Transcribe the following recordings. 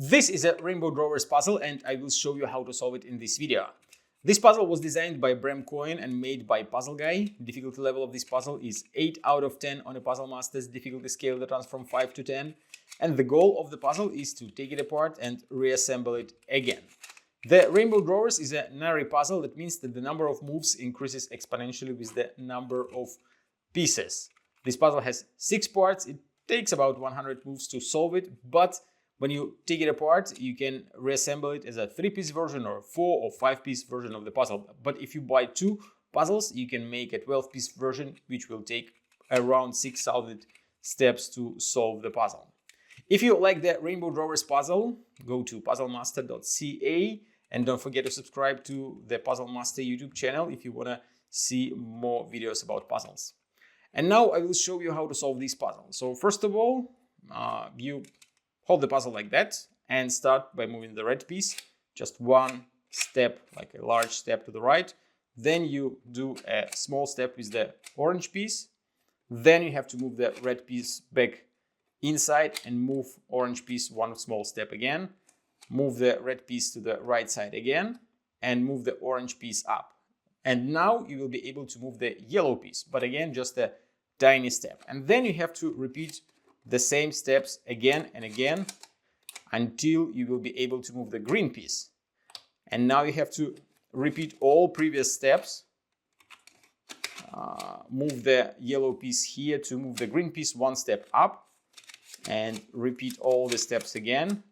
This is a Rainbow Drawers puzzle and I will show you how to solve it in this video. This puzzle was designed by Bram Cohen and made by Puzzle Guy. Difficulty level of this puzzle is 8 out of 10 on a Puzzle Masters difficulty scale that runs from 5 to 10. And the goal of the puzzle is to take it apart and reassemble it again. The Rainbow Drawers is a Nari puzzle. That means that the number of moves increases exponentially with the number of pieces. This puzzle has 6 parts. It takes about 100 moves to solve it, but when you take it apart, you can reassemble it as a 3-piece version or 4 or 5-piece version of the puzzle. But if you buy 2 puzzles, you can make a 12-piece version, which will take around 6,000 steps to solve the puzzle. If you like the Rainbow Drawers puzzle, go to puzzlemaster.ca and don't forget to subscribe to the Puzzle Master YouTube channel if you want to see more videos about puzzles. And now I will show you how to solve this puzzle. So first of all, you hold the puzzle like that and start by moving the red piece just one step, like a large step to the right. Then you do a small step with the orange piece. Then you have to move the red piece back inside and move orange piece one small step again. Move the red piece to the right side again and move the orange piece up. And now you will be able to move the yellow piece, but again, just a tiny step. And then you have to repeat the same steps again and again until you will be able to move the green piece. And now you have to repeat all previous steps. Move the yellow piece here to move the green piece one step up and repeat all the steps again.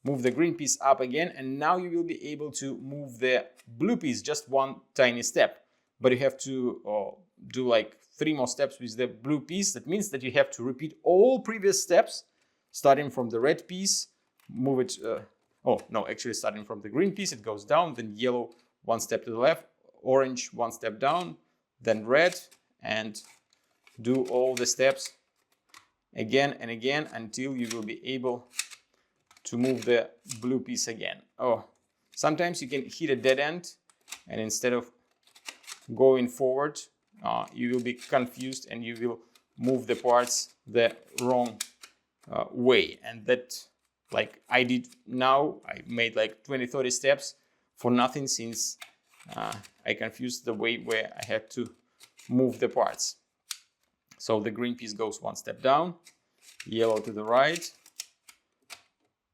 Move the green piece up again, and now you will be able to move the blue piece just one tiny step. But you have to do like 3 more steps with the blue piece. That means that you have to repeat all previous steps, starting from the red piece, move it, starting from the green piece, it goes down, then yellow, one step to the left, orange, one step down, then red, and do all the steps again and again until you will be able to move the blue piece again. Sometimes you can hit a dead end, and instead of going forward, you will be confused and you will move the parts the wrong way. And that, like I did now, I made like 20-30 steps for nothing, since I confused the way where I had to move the parts. So the green piece goes one step down, yellow to the right.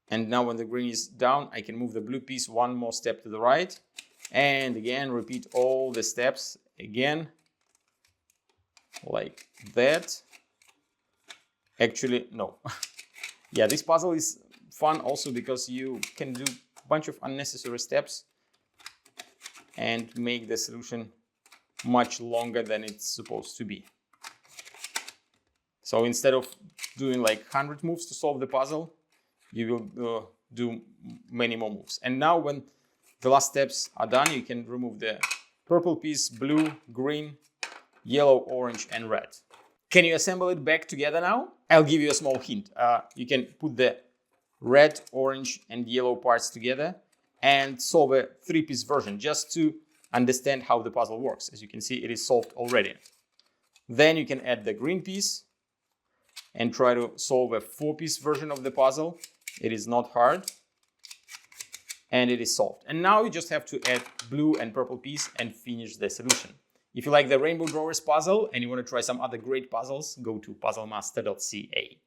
And now when the green is down, I can move the blue piece one more step to the right. And again, repeat all the steps again, like that. Actually, no. Yeah, this puzzle is fun also because you can do a bunch of unnecessary steps and make the solution much longer than it's supposed to be. So instead of doing like 100 moves to solve the puzzle, you will do many more moves. And now when the last steps are done, you can remove the purple piece, blue, green, yellow, orange, and red. Can you assemble it back together now? I'll give you a small hint. You can put the red, orange, and yellow parts together and solve a 3-piece version just to understand how the puzzle works. As you can see, it is solved already. Then you can add the green piece and try to solve a 4-piece version of the puzzle. It is not hard, and it is solved. And now you just have to add blue and purple piece and finish the solution. If you like the Rainbow Drawers puzzle and you want to try some other great puzzles, go to puzzlemaster.ca.